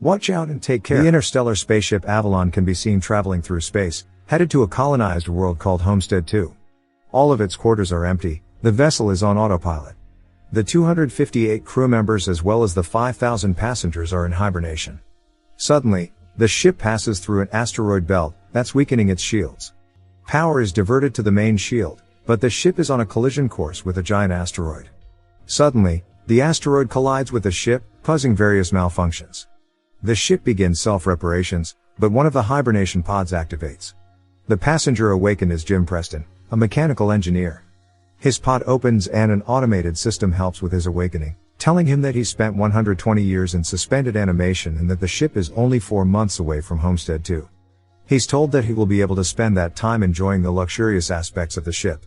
Watch out and take care. The interstellar spaceship Avalon can be seen traveling through space, headed to a colonized world called Homestead II. All of its quarters are empty, the vessel is on autopilot. The 258 crew members as well as the 5,000 passengers are in hibernation. Suddenly, the ship passes through an asteroid belt that's weakening its shields. Power is diverted to the main shield, but the ship is on a collision course with a giant asteroid. Suddenly, the asteroid collides with the ship, causing various malfunctions. The ship begins self-reparations, but one of the hibernation pods activates. The passenger awakened is Jim Preston, a mechanical engineer. His pod opens and an automated system helps with his awakening, telling him that he spent 120 years in suspended animation and that the ship is only 4 months away from Homestead II. He's told that he will be able to spend that time enjoying the luxurious aspects of the ship.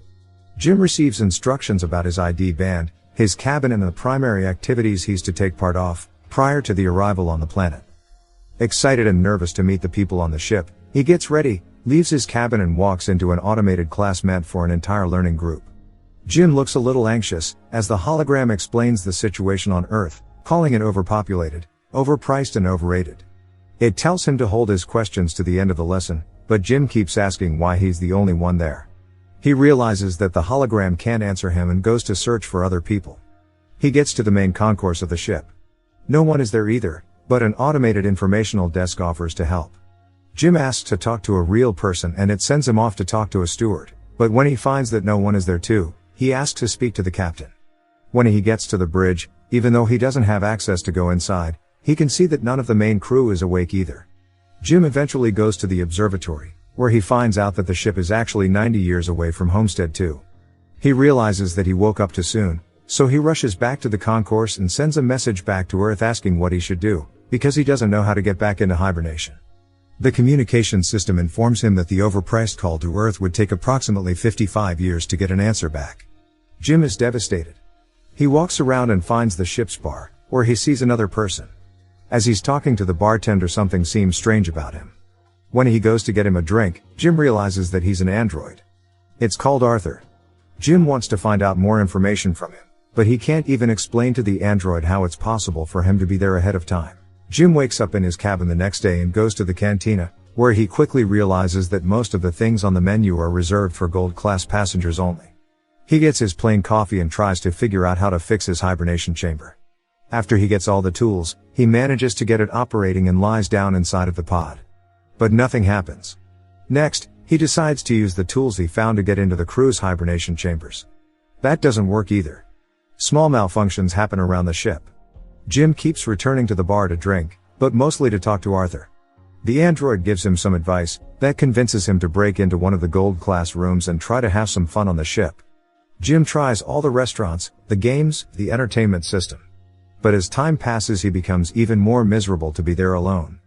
Jim receives instructions about his ID band, his cabin and the primary activities he's to take part of, prior to the arrival on the planet. Excited and nervous to meet the people on the ship, he gets ready, leaves his cabin and walks into an automated class meant for an entire learning group. Jim looks a little anxious, as the hologram explains the situation on Earth, calling it overpopulated, overpriced and overrated. It tells him to hold his questions to the end of the lesson, but Jim keeps asking why he's the only one there. He realizes that the hologram can't answer him and goes to search for other people. He gets to the main concourse of the ship. No one is there either, but an automated informational desk offers to help. Jim asks to talk to a real person and it sends him off to talk to a steward, but when he finds that no one is there too, he asks to speak to the captain. When he gets to the bridge, even though he doesn't have access to go inside, he can see that none of the main crew is awake either. Jim eventually goes to the observatory, where he finds out that the ship is actually 90 years away from Homestead II. He realizes that he woke up too soon, so he rushes back to the concourse and sends a message back to Earth asking what he should do, because he doesn't know how to get back into hibernation. The communication system informs him that the overpriced call to Earth would take approximately 55 years to get an answer back. Jim is devastated. He walks around and finds the ship's bar, where he sees another person. As he's talking to the bartender, something seems strange about him. When he goes to get him a drink, Jim realizes that he's an android. It's called Arthur. Jim wants to find out more information from him, but he can't even explain to the android how it's possible for him to be there ahead of time. Jim wakes up in his cabin the next day and goes to the cantina, where he quickly realizes that most of the things on the menu are reserved for gold-class passengers only. He gets his plain coffee and tries to figure out how to fix his hibernation chamber. After he gets all the tools, he manages to get it operating and lies down inside of the pod. But nothing happens. Next, he decides to use the tools he found to get into the crew's hibernation chambers. That doesn't work either. Small malfunctions happen around the ship. Jim keeps returning to the bar to drink, but mostly to talk to Arthur. The android gives him some advice that convinces him to break into one of the gold-class rooms and try to have some fun on the ship. Jim tries all the restaurants, the games, the entertainment system. But as time passes, he becomes even more miserable to be there alone.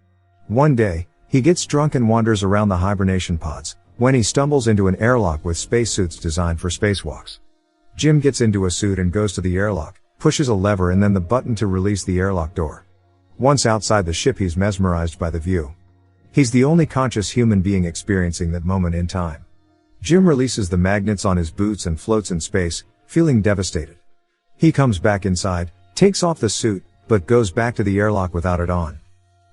One day, he gets drunk and wanders around the hibernation pods, when he stumbles into an airlock with spacesuits designed for spacewalks. Jim gets into a suit and goes to the airlock, pushes a lever and then the button to release the airlock door. Once outside the ship, he's mesmerized by the view. He's the only conscious human being experiencing that moment in time. Jim releases the magnets on his boots and floats in space, feeling devastated. He comes back inside, takes off the suit, but goes back to the airlock without it on.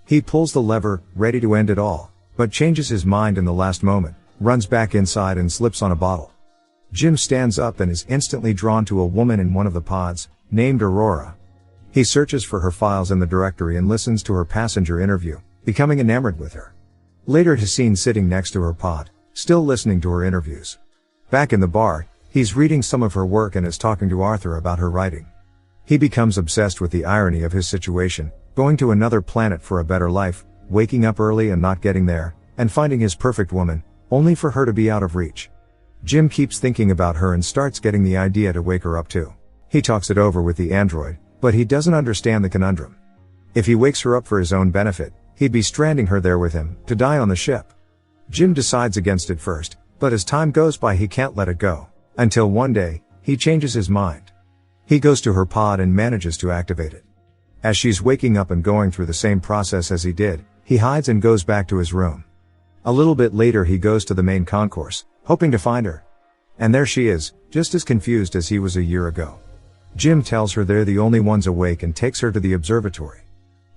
He pulls the lever, ready to end it all, but changes his mind in the last moment, runs back inside and slips on a bottle. Jim stands up and is instantly drawn to a woman in one of the pods, named Aurora. He searches for her files in the directory and listens to her passenger interview, becoming enamored with her. Later he's seen sitting next to her pod, still listening to her interviews. Back in the bar, he's reading some of her work and is talking to Arthur about her writing. He becomes obsessed with the irony of his situation, going to another planet for a better life, waking up early and not getting there, and finding his perfect woman, only for her to be out of reach. Jim keeps thinking about her and starts getting the idea to wake her up too. He talks it over with the android, but he doesn't understand the conundrum. If he wakes her up for his own benefit, he'd be stranding her there with him, to die on the ship. Jim decides against it first, but as time goes by he can't let it go, until one day, he changes his mind. He goes to her pod and manages to activate it. As she's waking up and going through the same process as he did, he hides and goes back to his room. A little bit later he goes to the main concourse, hoping to find her. And there she is, just as confused as he was a year ago. Jim tells her they're the only ones awake and takes her to the observatory.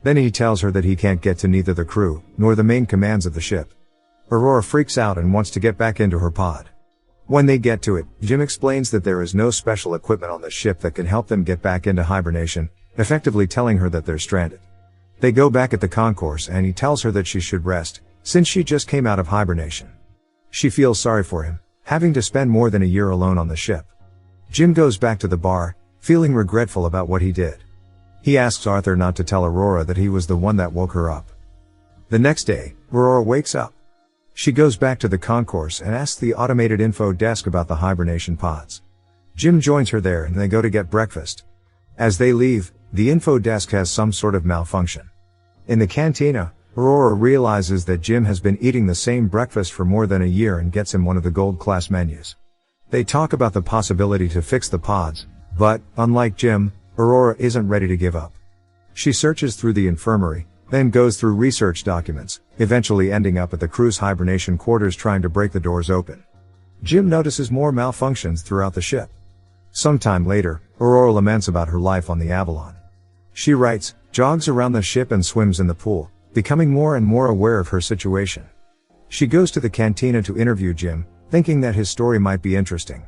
Then he tells her that he can't get to neither the crew, nor the main commands of the ship. Aurora freaks out and wants to get back into her pod. When they get to it, Jim explains that there is no special equipment on the ship that can help them get back into hibernation, effectively telling her that they're stranded. They go back at the concourse and he tells her that she should rest, since she just came out of hibernation. She feels sorry for him, having to spend more than a year alone on the ship. Jim goes back to the bar, feeling regretful about what he did. He asks Arthur not to tell Aurora that he was the one that woke her up. The next day, Aurora wakes up. She goes back to the concourse and asks the automated info desk about the hibernation pods. Jim joins her there and they go to get breakfast. As they leave, the info desk has some sort of malfunction. In the cantina, Aurora realizes that Jim has been eating the same breakfast for more than a year and gets him one of the gold class menus. They talk about the possibility to fix the pods, but, unlike Jim, Aurora isn't ready to give up. She searches through the infirmary, then goes through research documents, eventually ending up at the crew's hibernation quarters trying to break the doors open. Jim notices more malfunctions throughout the ship. Sometime later, Aurora laments about her life on the Avalon. She writes, jogs around the ship and swims in the pool, becoming more and more aware of her situation. She goes to the cantina to interview Jim, thinking that his story might be interesting.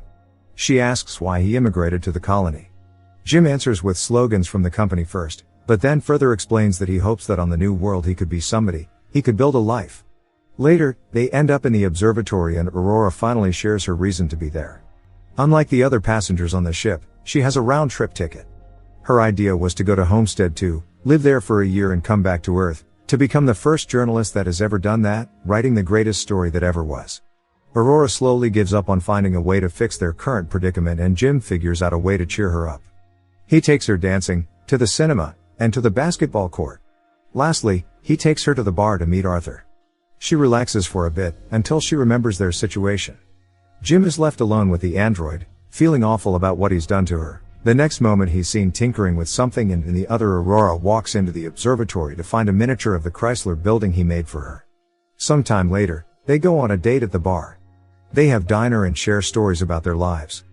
She asks why he immigrated to the colony. Jim answers with slogans from the company first, but then further explains that he hopes that on the new world he could be somebody, he could build a life. Later, they end up in the observatory and Aurora finally shares her reason to be there. Unlike the other passengers on the ship, she has a round-trip ticket. Her idea was to go to Homestead II, live there for a year and come back to Earth, to become the first journalist that has ever done that, writing the greatest story that ever was. Aurora slowly gives up on finding a way to fix their current predicament and Jim figures out a way to cheer her up. He takes her dancing, to the cinema, and to the basketball court. Lastly, he takes her to the bar to meet Arthur. She relaxes for a bit, until she remembers their situation. Jim is left alone with the android, feeling awful about what he's done to her. The next moment he's seen tinkering with something and in the other Aurora walks into the observatory to find a miniature of the Chrysler building he made for her. Sometime later, they go on a date at the bar. They have dinner and share stories about their lives.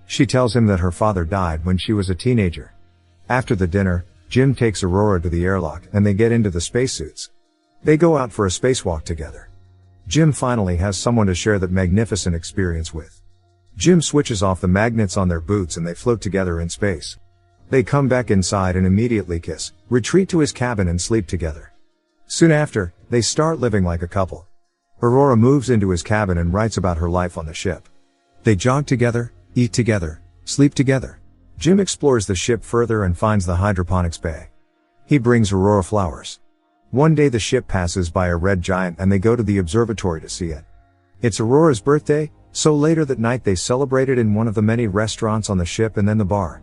She tells him that her father died when she was a teenager. After the dinner, Jim takes Aurora to the airlock and they get into the spacesuits. They go out for a spacewalk together. Jim finally has someone to share that magnificent experience with. Jim switches off the magnets on their boots and they float together in space. They come back inside and immediately kiss, retreat to his cabin and sleep together. Soon after, they start living like a couple. Aurora moves into his cabin and writes about her life on the ship. They jog together, eat together, sleep together. Jim explores the ship further and finds the hydroponics bay. He brings Aurora flowers. One day the ship passes by a red giant and they go to the observatory to see it. It's Aurora's birthday, so later that night they celebrate it in one of the many restaurants on the ship and then the bar.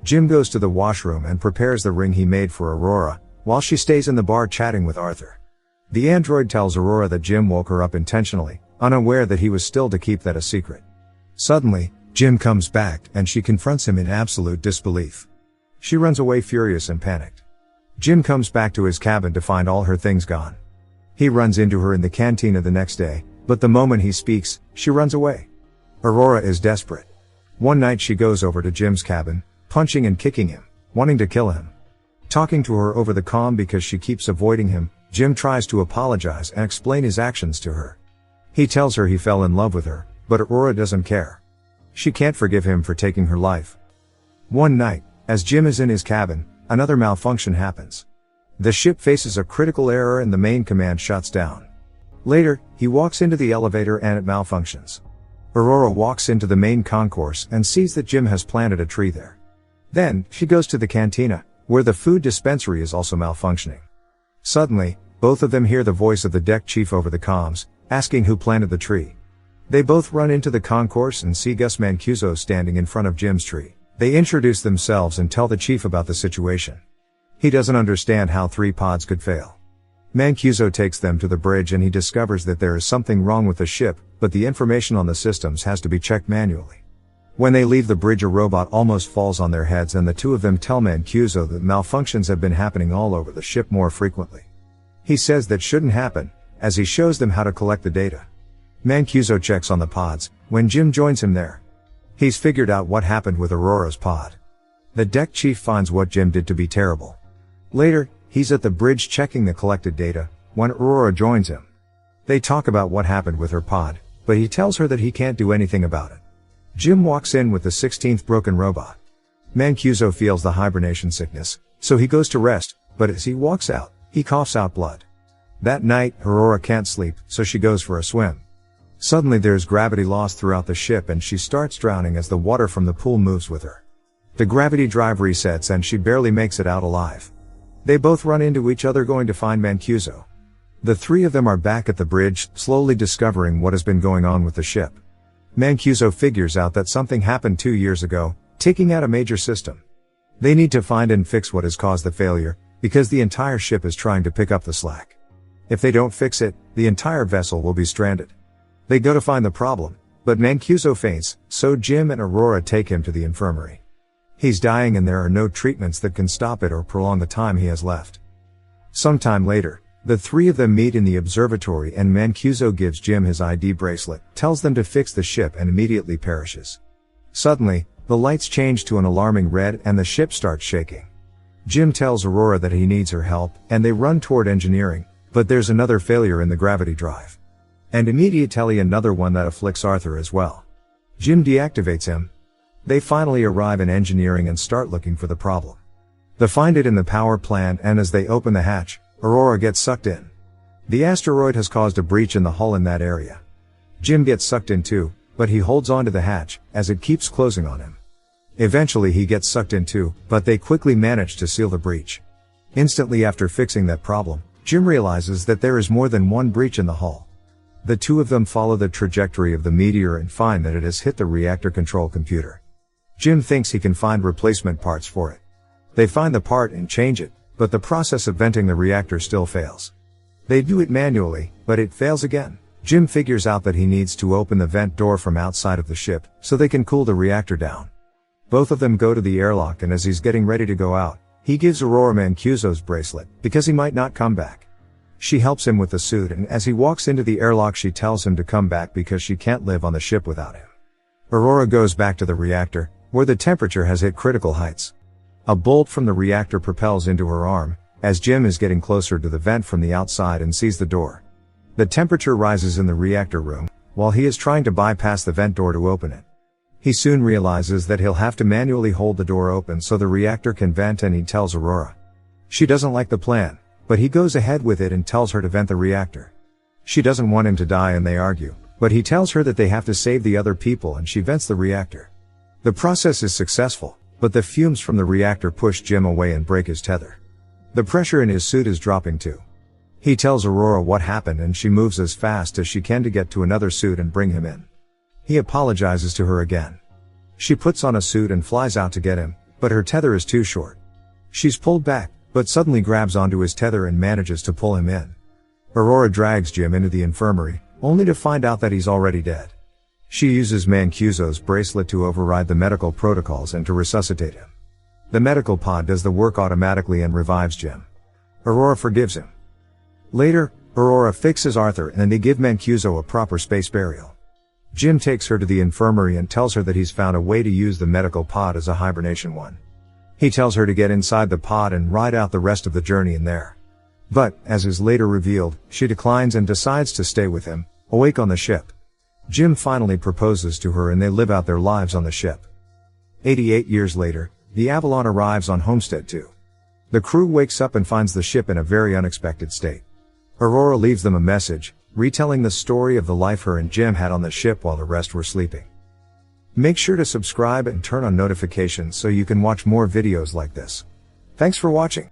Jim goes to the washroom and prepares the ring he made for Aurora, while she stays in the bar chatting with Arthur. The android tells Aurora that Jim woke her up intentionally, unaware that he was still to keep that a secret. Suddenly, Jim comes back and she confronts him in absolute disbelief. She runs away furious and panicked. Jim comes back to his cabin to find all her things gone. He runs into her in the cantina the next day, but the moment he speaks, she runs away. Aurora is desperate. One night she goes over to Jim's cabin, punching and kicking him, wanting to kill him. Talking to her over the comm because she keeps avoiding him, Jim tries to apologize and explain his actions to her. He tells her he fell in love with her, but Aurora doesn't care. She can't forgive him for taking her life. One night, as Jim is in his cabin, another malfunction happens. The ship faces a critical error and the main command shuts down. Later, he walks into the elevator and it malfunctions. Aurora walks into the main concourse and sees that Jim has planted a tree there. Then, she goes to the cantina, where the food dispensary is also malfunctioning. Suddenly, both of them hear the voice of the deck chief over the comms, asking who planted the tree. They both run into the concourse and see Gus Mancuso standing in front of Jim's tree. They introduce themselves and tell the chief about the situation. He doesn't understand how 3 pods could fail. Mancuso takes them to the bridge and he discovers that there is something wrong with the ship, but the information on the systems has to be checked manually. When they leave the bridge, a robot almost falls on their heads and the two of them tell Mancuso that malfunctions have been happening all over the ship more frequently. He says that shouldn't happen, as he shows them how to collect the data. Mancuso checks on the pods, when Jim joins him there. He's figured out what happened with Aurora's pod. The deck chief finds what Jim did to be terrible. Later, He's at the bridge checking the collected data, when Aurora joins him. They talk about what happened with her pod, but he tells her that he can't do anything about it. Jim walks in with the 16th broken robot. Mancuso feels the hibernation sickness, so he goes to rest, but as he walks out, he coughs out blood. That night, Aurora can't sleep, so she goes for a swim. Suddenly there's gravity loss throughout the ship and she starts drowning as the water from the pool moves with her. The gravity drive resets and she barely makes it out alive. They both run into each other going to find Mancuso. The three of them are back at the bridge, slowly discovering what has been going on with the ship. Mancuso figures out that something happened 2 years ago, taking out a major system. They need to find and fix what has caused the failure, because the entire ship is trying to pick up the slack. If they don't fix it, the entire vessel will be stranded. They go to find the problem, but Mancuso faints, so Jim and Aurora take him to the infirmary. He's dying and there are no treatments that can stop it or prolong the time he has left. Sometime later, the three of them meet in the observatory and Mancuso gives Jim his ID bracelet, tells them to fix the ship and immediately perishes. Suddenly, the lights change to an alarming red and the ship starts shaking. Jim tells Aurora that he needs her help, and they run toward engineering, but there's another failure in the gravity drive. And immediately another one that afflicts Arthur as well. Jim deactivates him. They finally arrive in engineering and start looking for the problem. They find it in the power plant and as they open the hatch, Aurora gets sucked in. The asteroid has caused a breach in the hull in that area. Jim gets sucked in too, but he holds on to the hatch, as it keeps closing on him. Eventually he gets sucked in too, but they quickly manage to seal the breach. Instantly after fixing that problem, Jim realizes that there is more than one breach in the hull. The two of them follow the trajectory of the meteor and find that it has hit the reactor control computer. Jim thinks he can find replacement parts for it. They find the part and change it, but the process of venting the reactor still fails. They do it manually, but it fails again. Jim figures out that he needs to open the vent door from outside of the ship, so they can cool the reactor down. Both of them go to the airlock and as he's getting ready to go out, he gives Aurora Mancuso's bracelet, because he might not come back. She helps him with the suit and as he walks into the airlock she tells him to come back because she can't live on the ship without him. Aurora goes back to the reactor, where the temperature has hit critical heights. A bolt from the reactor propels into her arm, as Jim is getting closer to the vent from the outside and sees the door. The temperature rises in the reactor room, while he is trying to bypass the vent door to open it. He soon realizes that he'll have to manually hold the door open so the reactor can vent and he tells Aurora. She doesn't like the plan, but he goes ahead with it and tells her to vent the reactor. She doesn't want him to die and they argue, but he tells her that they have to save the other people and she vents the reactor. The process is successful, but the fumes from the reactor push Jim away and break his tether. The pressure in his suit is dropping too. He tells Aurora what happened and she moves as fast as she can to get to another suit and bring him in. He apologizes to her again. She puts on a suit and flies out to get him, but her tether is too short. She's pulled back, but suddenly grabs onto his tether and manages to pull him in. Aurora drags Jim into the infirmary, only to find out that he's already dead. She uses Mancuso's bracelet to override the medical protocols and to resuscitate him. The medical pod does the work automatically and revives Jim. Aurora forgives him. Later, Aurora fixes Arthur and they give Mancuso a proper space burial. Jim takes her to the infirmary and tells her that he's found a way to use the medical pod as a hibernation one. He tells her to get inside the pod and ride out the rest of the journey in there. But, as is later revealed, she declines and decides to stay with him, awake on the ship. Jim finally proposes to her and they live out their lives on the ship. 88 years later, the Avalon arrives on Homestead II. The crew wakes up and finds the ship in a very unexpected state. Aurora leaves them a message, retelling the story of the life her and Jim had on the ship while the rest were sleeping. Make sure to subscribe and turn on notifications so you can watch more videos like this. Thanks for watching.